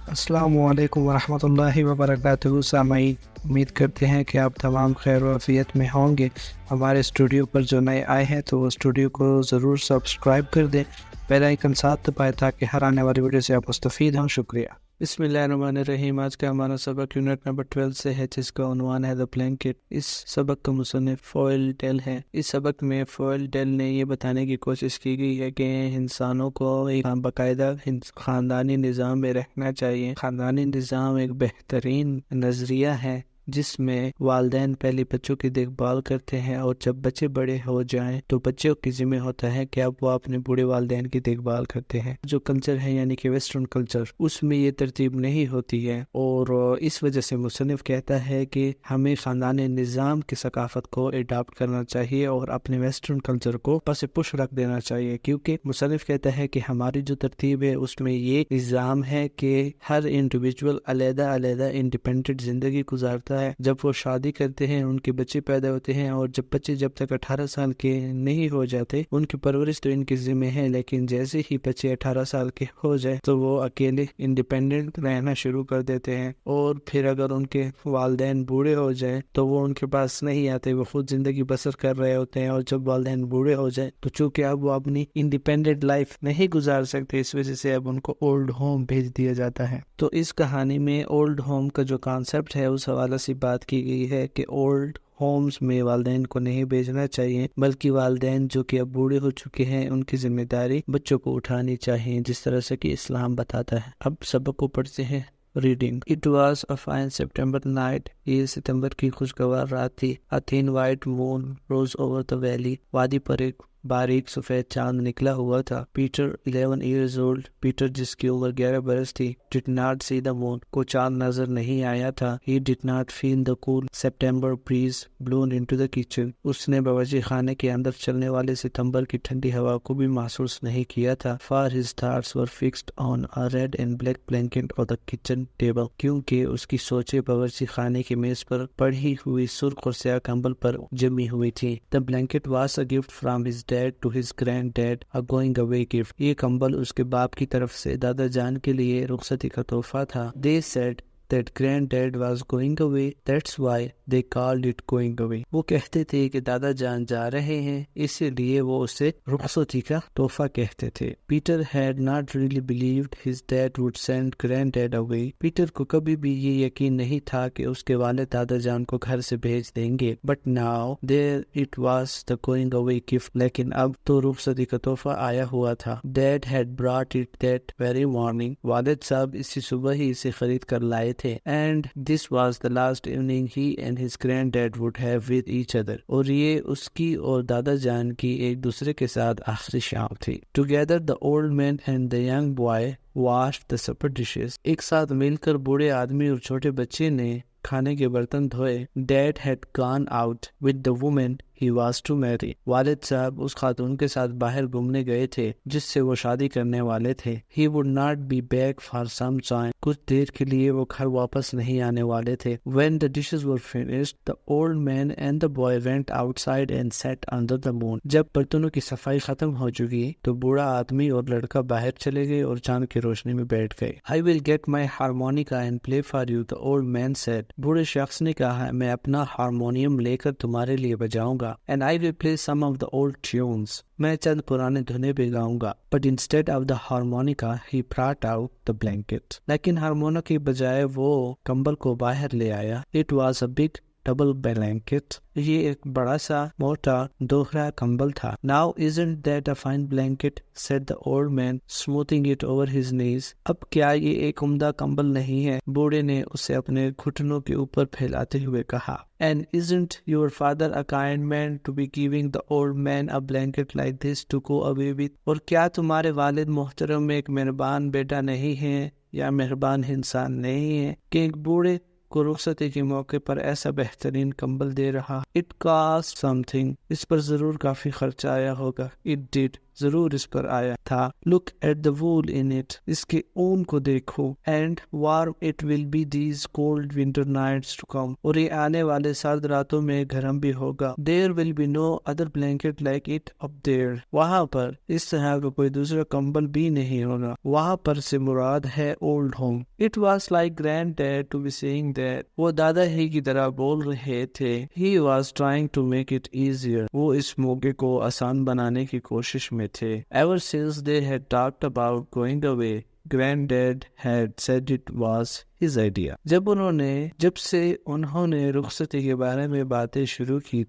السلام علیکم ورحمۃ اللہ وبرکاتہ سامعین، امید کرتے ہیں کہ آپ تمام خیر و عافیت میں ہوں گے۔ ہمارے اسٹوڈیو پر جو نئے آئے ہیں تو وہ اسٹوڈیو کو ضرور سبسکرائب کر دیں، بیل آئیکن ساتھ دبائیں تاکہ ہر آنے والی ویڈیو سے آپ مستفید ہوں۔ شکریہ۔ بسم اللہ الرحمن الرحیم۔ آج کا ہمارا سبق یونٹ نمبر 12 سے ہے، جس کا عنوان ہے دا بلینکٹ۔ اس سبق کا مصنف فوئل ڈیل ہے۔ اس سبق میں فوئل ڈیل نے یہ بتانے کی کوشش کی گئی ہے کہ انسانوں کو ایک باقاعدہ خاندانی نظام میں رہنا چاہیے۔ خاندانی نظام ایک بہترین نظریہ ہے جس میں والدین پہلے بچوں کی دیکھ بھال کرتے ہیں، اور جب بچے بڑے ہو جائیں تو بچوں کی ذمہ ہوتا ہے کہ اب وہ اپنے بوڑھے والدین کی دیکھ بھال کرتے ہیں۔ جو کلچر ہے یعنی کہ ویسٹرن کلچر، اس میں یہ ترتیب نہیں ہوتی ہے، اور اس وجہ سے مصنف کہتا ہے کہ ہمیں خاندانی نظام کی ثقافت کو اڈاپٹ کرنا چاہیے اور اپنے ویسٹرن کلچر کو پس پش رکھ دینا چاہیے، کیونکہ مصنف کہتا ہے کہ ہماری جو ترتیب ہے اس میں یہ نظام ہے کہ ہر انڈیویجول علیحدہ علیحدہ انڈیپینڈنٹ زندگی گزارتا ہے۔ جب وہ شادی کرتے ہیں، ان کے بچے پیدا ہوتے ہیں، اور جب بچے جب تک 18 سال کے نہیں ہو جاتے ان کی پرورش تو ان کے ذمہ ہے، لیکن جیسے ہی بچے 18 سال کے ہو جائے تو وہ اکیلے انڈیپینڈنٹ رہنا شروع کر دیتے ہیں، اور پھر اگر ان کے والدین بوڑھے ہو جائیں تو وہ ان کے پاس نہیں آتے، وہ خود زندگی بسر کر رہے ہوتے ہیں، اور جب والدین بوڑھے ہو جائیں تو چونکہ اب وہ اپنی انڈیپینڈنٹ لائف نہیں گزار سکتے، اس وجہ سے اب ان کو اولڈ ہوم بھیج دیا جاتا ہے۔ تو اس کہانی میں اولڈ ہوم کا جو کانسیپٹ ہے اس حوالے سے بات کی گئی ہے کہ اولڈ ہومز میں والدین کو نہیں بھیجنا چاہیے، بلکہ والدین جو کہ اب بوڑھے ہو چکے ہیں ان کی ذمہ داری بچوں کو اٹھانی چاہیے، جس طرح سے کہ اسلام بتاتا ہے۔ اب سبق کو پڑھتے ہیں۔ Reading. It was a fine September night۔ یہ ستمبر کی خوشگوار رات تھی۔ A thin white moon rose over the valley۔ وادی پر ایک باریک سفید چاند نکلا ہوا تھا۔ Peter 11 years old۔ پیٹر جس کی عمر 11 برس تھی did not see the moon۔ کو چاند نظر نہیں آیا تھا۔ He did not feel the cool September breeze blown into the kitchen۔ اس نے باورچی خانے کے اندر چلنے والے ستمبر کی ٹھنڈی ہوا کو بھی محسوس نہیں کیا تھا۔ For his thoughts were fixed on a red and black blanket on the kitchen table۔ کیونکہ اس کی سوچیں باورچی خانے کی میز پر پڑھی ہوئی سرخ اور سیاہ کمبل پر جمی ہوئی تھی۔ The blanket was a gift from his dad to his granddad۔ A going away gift۔ یہ کمبل اس کے باپ کی طرف سے دادا جان کے لیے رخصتی کا تحفہ تھا۔ They said that granddad was going away، that's why they called it going away۔ وہ کہتے تھے کہ دادا جان جا رہے ہیں، اسی لیے وہ اسے رخصتی کا تحفہ کہتے تھے۔ Peter had not really believed his dad would send granddad away۔ Peter کو کبھی بھی یہ یقین نہیں تھا کہ اس کے والد دادا جان کو گھر سے بھیج دیں گے۔ But now there it was the going away gift۔ لیکن اب تو رخصتی کا تحفہ آیا ہوا تھا۔ Dad had brought it that very morning۔ والد صاحب اسی صبح ہی اسے خرید کر لائے تھے۔ And this was the last evening he and his granddad would have with each other۔ اور یہ اس کی اور دادا جان کی ایک دوسرے کے ساتھ آخری شام تھی۔ Together the old man and the young boy washed the supper dishes۔ ایک ساتھ مل کر بوڑھے آدمی اور چھوٹے بچے نے کھانے کے برتن دھوئے۔ Dad had gone out with the woman he was to marry۔ والد صاحب اس خاتون کے ساتھ باہر گھومنے گئے تھے جس سے وہ شادی کرنے والے تھے۔ He would not be back for some time۔ کچھ دیر کے لیے وہ گھر واپس نہیں آنے والے تھے۔ When the dishes were finished the old man and the boy went outside and sat under the moon۔ جب برتنوں کی صفائی ختم ہو چکی تو بوڑھا آدمی اور لڑکا باہر چلے گئے اور چاند کی روشنی میں بیٹھ گئے۔ I will get my harmonica and play for you، the old man said۔ بوڑھے شخص نے کہا، میں اپنا ہارمونیم لے کر تمہارے لیے بجاؤں گا۔ And I will play some of the old tunes۔ میں چند پرانے دھنے بھی گاؤں گا۔ But instead of the harmonica he brought out the blanket۔ لیکن ہارمونک کی بجائے وہ کمبل کو باہر لے آیا۔ It was a big double blanket۔ یہ ایک بڑا سا موٹا دوہرا کمبل تھا۔ Now isn't that a fine blanket، said the old man smoothing it over his knees۔ اب کیا یہ ایک عمدہ کمبل نہیں ہے؟ بوڑھے نے اسے اپنے گھٹنوں کے اوپر پھیلاتے ہوئے کہا۔ And isn't your father a kind man to be giving the old man a blanket like this to go away with؟ اور کیا تمہارے والد محترم ایک مہربان بیٹا نہیں ہے یا مہربان انسان نہیں ہے کہ ایک بوڑھے کو رخصتی کے موقع پر ایسا بہترین کمبل دے رہا۔ It cost something۔ اس پر ضرور کافی خرچہ آیا ہوگا۔ It did، ضرور اس پر آیا تھا. Look at the wool in it. اس کے اون کو دیکھو. And warm it will be these cold winter nights to come. اور یہ آنے والے سرد راتوں میں گرم بھی ہوگا. There will be no other blanket like it up there. وہاں پر اس طرح کا کوئی دوسرا کمبل بھی نہیں ہوگا. وہاں پر سے مراد ہے old home. It was like granddad to be saying that. وہ دادا ہی کی طرح بول رہے تھے. He was trying to make it easier. وہ اس موقع کو آسان بنانے کی کوشش میں تھے. Ever since they had talked about going away, Granddad had said it was his idea. جب سے انہوں نے رخصتی کے بارے میں باتیں شروع کی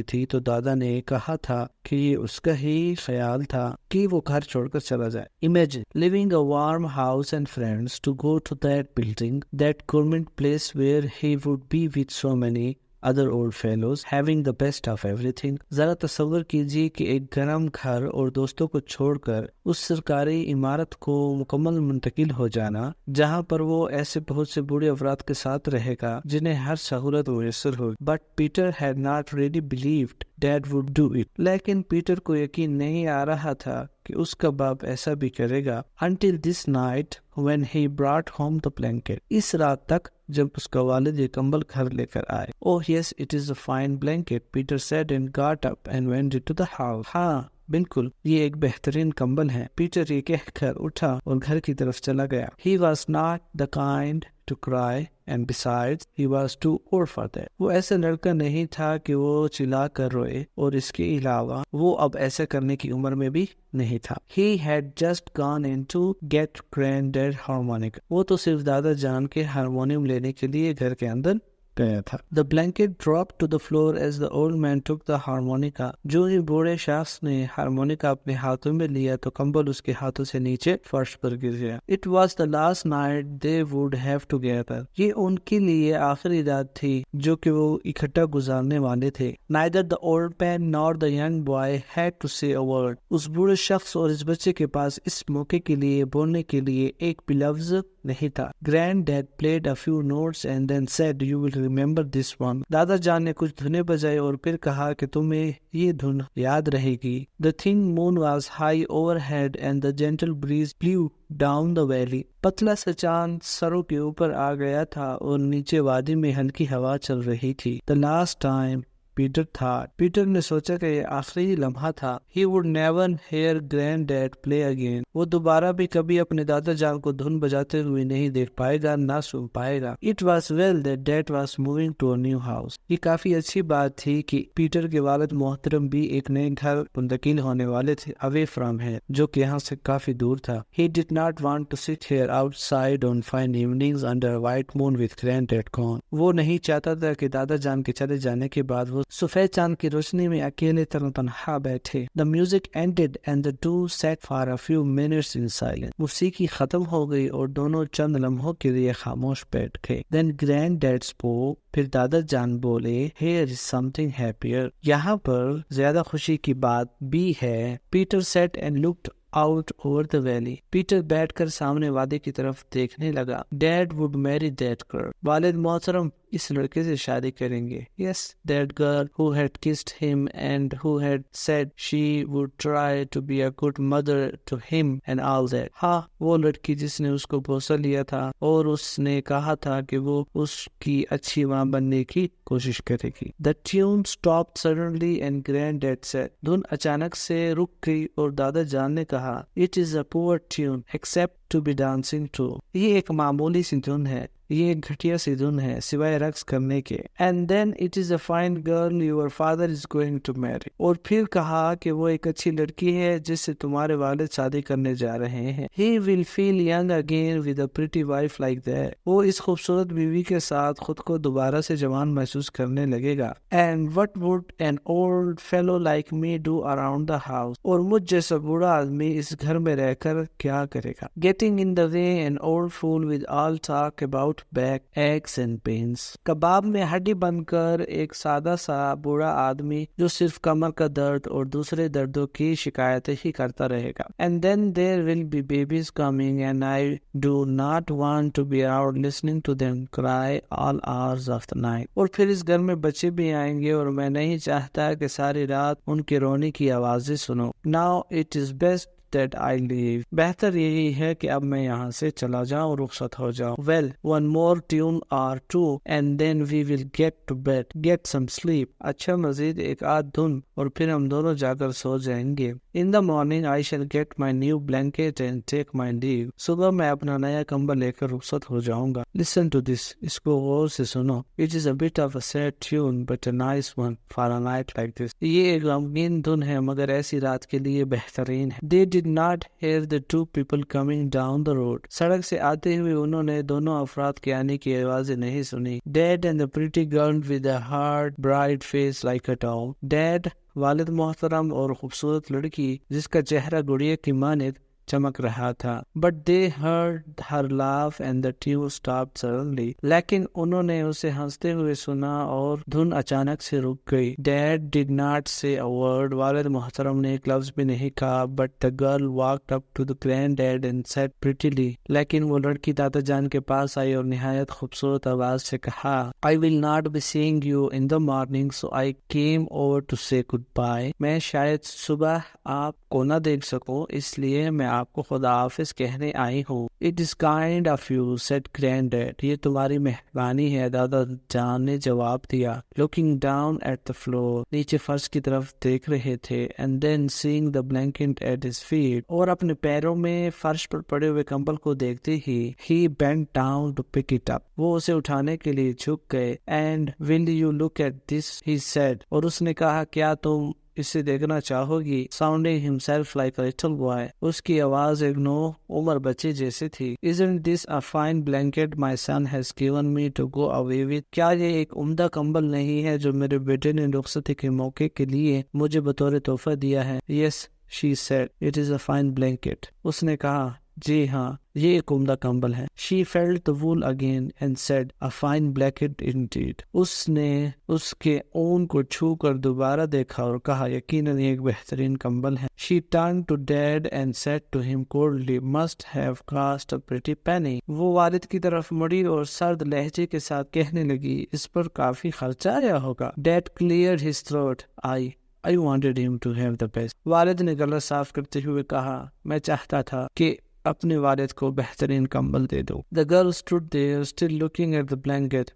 تھی تو دادا نے کہا تھا کہ یہ اس کا ہی خیال تھا کہ وہ گھر چھوڑ کر چلا جائے. Imagine leaving a warm house and friends to go to that building, that government place where he would be with so many other old fellows, having the best of everything. ذرا تصور کیجیے کہ ایک گرم گھر اور دوستوں کو چھوڑ کر اس سرکاری عمارت کو مکمل منتقل ہو جانا جہاں پر وہ ایسے بہت سے بوڑھے افراد کے ساتھ رہے گا جنہیں ہر سہولت میسر ہوگی. But Peter had not really believed Dad would do it. لیکن پیٹر کو یقین نہیں آ رہا تھا کہ اس کا باپ ایسا بھی کرے گا. Until this night when he brought home the blanket. اس رات تک جب اس کا والد یہ کمبل گھر لے کر آئے. Oh yes, it is a fine blanket, Peter said and got up and went into the house. ہاں بالکل یہ ایک بہترین کمبل ہے. پیٹر یہ کہہ کر اٹھا اور گھر کی طرف چلا گیا. He was not the kind to cry and besides he was too old for that. وہ ایسا لڑکا نہیں تھا کہ وہ چلا کر روئے اور اس کے علاوہ وہ اب ایسا کرنے کی عمر میں بھی نہیں تھا. He had just gone in to get granddad harmonica. وہ تو صرف دادا جان کے ہارمونیم لینے کے لیے گھر کے اندر گیا تھا. The blanket dropped to the floor as the old man took the harmonica. جو ہی بوڑھے شخص نے ہارمونیکا اپنے ہاتھوں میں لیا تو کمبل اس کے ہاتھوں سے نیچے فرش پر گر گیا. It was the last night they would have together. یہ ان کے لیے آخری رات تھی جو کہ وہ اکٹھا گزارنے والے تھے. Neither the old man nor the young boy had to say a word. اس بوڑھے شخص اور اس بچے کے پاس اس موقع کے لیے بولنے کے لیے ایک بھی لفظ نہیں تھا. Granddad played a few notes and then said, "You will remember this one." دادا جان نے کچھ دھنیں بجائے اور پھر کہا کہ تمہیں یہ دھن یاد رہے گی. The thin moon was high overhead and the gentle breeze blew down the valley. پتلا سا چاند سروں کے اوپر آ گیا تھا اور نیچے وادی میں ہلکی ہوا چل رہی تھی. The last time Peter thought. Peter نے سوچا کہ یہ آخری لمحہ تھا. He would never hear Granddad play again. وہ دوبارہ بھی کبھی اپنے دادا جان کو دھن بجاتے ہوئے نہیں دیکھ پائے گا نہ سن پائے گا. It was well that Dad was moving to a new house. یہ کافی اچھی بات تھی کہ پیٹر کے والد محترم بھی ایک نئے گھر منتقل ہونے والے تھے. Away from here, جو کہ یہاں سے کافی دور تھا. He did not want to sit here outside on fine evenings under a white moon with Granddad gone. وہ نہیں چاہتا تھا کہ دادا جان کے چلے جانے کے بعد وہ سفید چاند کی روشنی میں اکیلے تنہا بیٹھے. The music ended and the two sat for a few minutes in silence. موسیقی ختم ہو گئی اور دونوں چند لمحوں کے لیے خاموش بیٹھ گئے. Then Granddad spoke. پھر دادا جان بولے, Here is something happier. یہاں پر زیادہ خوشی کی بات بھی ہے. Peter sat and looked out over the valley. Peter بیٹھ کر سامنے وادی کی طرف دیکھنے لگا. Dad would marry that girl. والد محترم اس لڑکے سے شادی کریں گے. Yes, that girl who had kissed him and who had said she would try to be a good mother to him and all that. ہاں وہ لڑکی جس نے اس کو بوسہ لیا تھا اور اس نے کہا تھا کہ وہ اس کی اچھی ماں بننے کی کوشش کرے گی. The tune stopped suddenly and Granddad said. دھن اچانک سے رک گئی اور دادا جان نے کہا, It is a poor tune except to be dancing to. یہ ایک معمولی سی دھن ہے, یہ ایک گھٹیا سی دھن ہے سوائے رقص کرنے کے. And then it is a fine girl your father is going to marry. اور پھر کہا کہ وہ ایک اچھی لڑکی ہے جس سے تمہارے والد شادی کرنے جا رہے ہیں. He will feel young again with a pretty wife like that. وہ اس خوبصورت بیوی کے ساتھ خود کو دوبارہ سے جوان محسوس کرنے لگے گا. And what would an old fellow like me do around the house? اور مجھ جیسا بوڑھا آدمی اس گھر میں رہ کر کیا کرے گا. Getting in the way an old fool with all talk about back aches and pains. کباب میں ہڈی بن کر ایک سادہ سا بوڑھا آدمی جو صرف کمر کا درد اور دوسرے دردوں کی شکایتیں ہی کرتا رہے گا. And then there will be babies coming and I do not want to be out listening to them cry all hours of the night. اور پھر اس گھر میں بچے بھی آئیں گے اور میں نہیں چاہتا کہ ساری رات ان کے رونے کی آوازیں سنو. Now it is best that I leave. بہتر یہی ہے کہ اب میں یہاں سے چلا جاؤں، رخصت ہو جاؤں. Well, one more tune or two and then we will get to bed. Get some sleep. اچھا مزید ایک آدھ دھن اور پھر ہم دونوں جا کر سو جائیں گے. In the morning I shall get my new blanket and take my leave. صبح میں اپنا نیا کمبل لے کر رخصت ہو جاؤں گا. Listen to this. اس کو غور سے سنو. It is a bit of a sad tune but a nice one for a night like this. یہ ایک غمگین دھن ہے مگر ایسی رات کے لیے بہترین ہے. They did not hear the two people coming down the road. سڑک سے آتے ہوئے انہوں نے دونوں افراد کے آنے کی آوازیں نہیں سنی. Dad and the pretty girl with a hard bright face like a doll. Dad والد محترم اور خوبصورت لڑکی جس کا چہرہ گڑیا کی مانند چمک رہا تھا. But they heard her laugh and the tune stopped suddenly. لیکن انہوں نے اسے ہنستے ہوئے سنا اور دھن اچانک سے رک گئی. Dad did not say a word. والد محترم نے ایک لفظ بھی نہیں کہا. But the girl walked up to the granddad and said prettily. لیکن وہ لڑکی دادا جان کے پاس آئی اور نہایت خوبصورت آواز سے کہا I will not be seeing you in the morning so I came over to say goodbye. میں شاید صبح آپ کو نہ دیکھ سکوں اس لیے میں آپ کو خدا حافظ کہنے آئی ہوں. It is kind of you, said granddad. یہ تمہاری مہربانی ہے، دادا جان نے جواب دیا. Looking down at the floor. نیچے فرش کی طرف دیکھ رہے تھے. And then seeing the blanket at his feet. اور اپنے پیروں میں فرش پر پڑے ہوئے کمبل کو دیکھتے ہی he bent down to pick it up. وہ اسے اٹھانے کے لیے جھک گئے. And will you look at this? he said. اور اس نے کہا کیا تم اسے دیکھنا چاہو گی. Sounding himself like a little boy. اس کی آواز ایک نو عمر بچے جیسے تھی. Isn't this a fine blanket my son has given me to go away with? کیا یہ ایک عمدہ کمبل نہیں ہے جو میرے بیٹے نے رخصتی کے موقع کے لیے مجھے بطور تحفہ دیا ہے. Yes, she said. It is a fine blanket. اس نے کہا جی ہاں یہ ایک عمدہ کمبل ہے. She felt the wool again and said a fine blanket indeed. اس نے اس کے اون کو چھو کر دوبارہ دیکھا اور کہا یقیناً یہ ایک بہترین کمبل ہے. She turned to Dad and said to him coldly, must have cost a pretty penny. وہ والد کی طرف مڑی اور سرد لہجے کے ساتھ کہنے لگی اس پر کافی خرچہ آیا ہوگا. Dad cleared his throat. I wanted him to have the best. والد نے گلا صاف کرتے ہوئے کہا میں چاہتا تھا کہ اپنے والد کو بہترین کمبل دے دو. The girl stood there still looking at the blanket.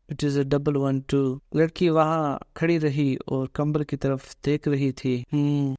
It is a double one too. لڑکی وہاں کھڑی رہی اور کمبل کی طرف دیکھ رہی تھی.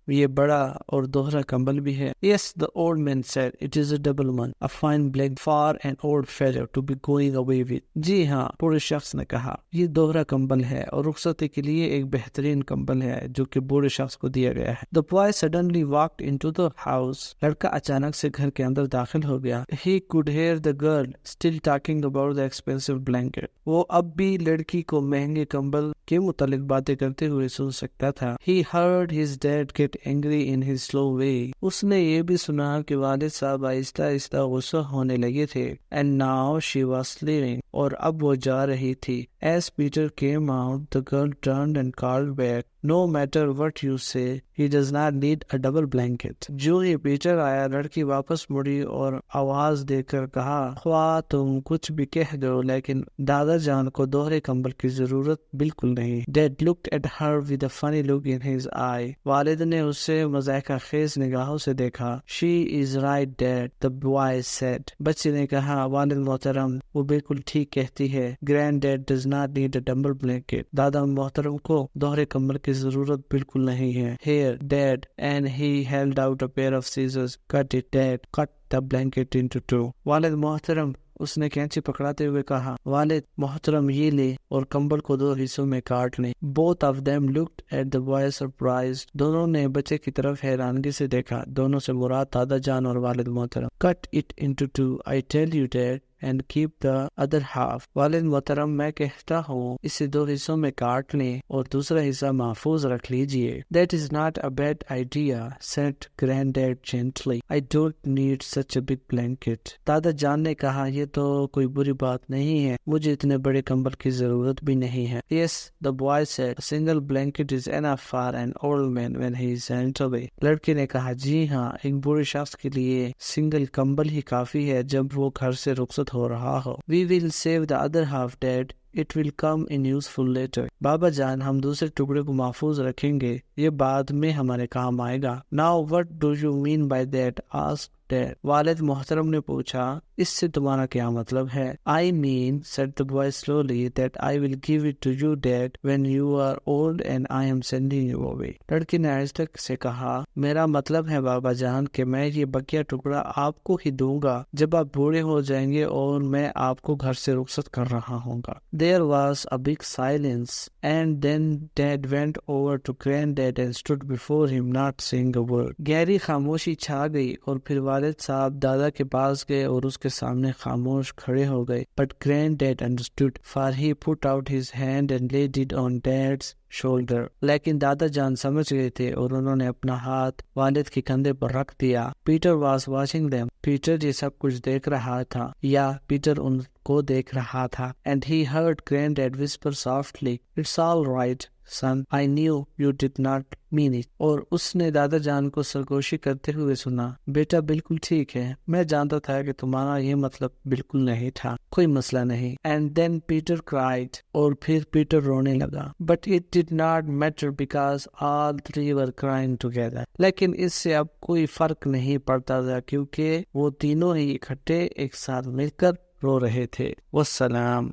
یہ بڑا اور دوہرا کمبل بھی ہے. Yes, the old man said. It is a double one. A fine blanket for an old fellow to be going away with. جی ہاں بوڑھے شخص نے کہا یہ دوہرا کمبل ہے اور رخصتی کے لیے ایک بہترین کمبل ہے جو کہ بوڑھے شخص کو دیا گیا ہے. The boy suddenly walked into the house. لڑکا اچانک سے گھر کے اندر داخل ہو گیا. He could hear the girl still talking about the expensive blanket. وہ اب بھی لڑکی کو مہنگے کمبل کے متعلق باتیں کرتے ہوئے سن سکتا تھا. He heard his dad get angry in his slow way. اس نے یہ بھی سنا کہ والد صاحب آہستہ آہستہ غصہ ہونے لگے تھے. And now she was leaving. اور اب وہ جا رہی تھی. As Peter came out, the girl turned and called back. No matter what you say, he does not need a double blanket. جو ہی پیٹر آیا لڑکی واپس مڑی اور آواز دے کر کہا خواہ تم کچھ بھی کہہ دو لیکن دادا جان کو دوہرے کمبل کی ضرورت بالکل نہیں. Dad looked at her with a funny look in his eye. والد نے اسے مضحکہ خیز نگاہوں سے دیکھا. She is right, Dad, the boy said. بچے نے کہا والد محترم وہ بالکل ٹھیک کہتی ہے. Granddad does not need a double blanket. دادا محترم کو دوہرے کمبل کی ضرورت بالکل نہیں ہے. Here, Dad, and he held out a pair of scissors. Cut it, Dad. Cut the blanket into two. والد محترم اس نے کینچی پکڑاتے ہوئے کہا والد محترم یہ لے اور کمبل کو دو حصوں میں کاٹ لیں. Both of them looked at the boy surprised. دونوں نے بچے کی طرف حیرانگی سے دیکھا. دونوں سے مراد دادا جان اور والد محترم. Cut it into two. I tell you, Dad. and keep the other half. والد محترم میں کہتا ہوں اسے 2 حصوں میں کاٹ لیں اور دوسرا حصہ محفوظ رکھ لیجئے. That is not a bad idea, said Granddad gently. I don't need such a big blanket. دادا جان نے کہا یہ تو کوئی بری بات نہیں ہے، مجھے اتنے بڑے کمبل کی ضرورت بھی نہیں ہے. Yes, the boy said, a single blanket is enough for an old man when he is sent away. لڑکے نے کہا جی ہاں، ایک بوڑھے شخص کے لیے سنگل کمبل ہی کافی ہے جب وہ گھر سے رخصت ہو رہا ہو. We will save the other half, Dad. It will come in useful later. بابا جان ہم دوسرے ٹکڑے کو محفوظ رکھیں گے، یہ بعد میں ہمارے کام آئے گا. Now what do you mean by that? asked Dad. والد محترم نے پوچھا اس سے تمہارا کیا مطلب ہے؟ I mean, said the boy slowly, that I will give it to you, Dad, when you are old and I am sending you away. لڑکی نے آہستہ سے کہا میرا مطلب ہے بابا جان کہ میں یہ بقیہ ٹکڑا آپ کو ہی دوں گا جب آپ بوڑھے ہو جائیں گے اور میں آپ کو گھر سے رخصت کر رہا ہوں گا. There was a big silence, and then Dad went over to Granddad and stood before him, not saying a word. گہری خاموشی چھا گئی اور پھر والد صاحب دادا کے پاس گئے اور اس کے سامنے خاموش کھڑے ہو گئے. But Granddad understood, for he put out his hand and laid it on Dad's shoulder. لیکن دادا جان سمجھ گئے تھے اور انہوں نے اپنا ہاتھ والد کے کندھے پر رکھ دیا. Peter was watching them. Peter یہ سب کچھ دیکھ رہا تھا یا پیٹر ان کو دیکھ رہا تھا. And he heard Granddad whisper softly, "It's all right, son. I knew you did not mean it." اور اس نے دادا جان کو سرگوشی کرتے ہوئے سنا بیٹا بالکل ٹھیک ہے، میں جانتا تھا کہ تمہارا یہ مطلب بالکل نہیں تھا، کوئی مسئلہ نہیں. And then Peter cried. اور پھر پیٹر رونے لگا. But it did not matter because all 3 were crying together. لیکن اس سے اب کوئی فرق نہیں پڑتا تھا کیونکہ وہ تینوں ہی اکٹھے ایک ساتھ مل کر رو رہے تھے. والسلام.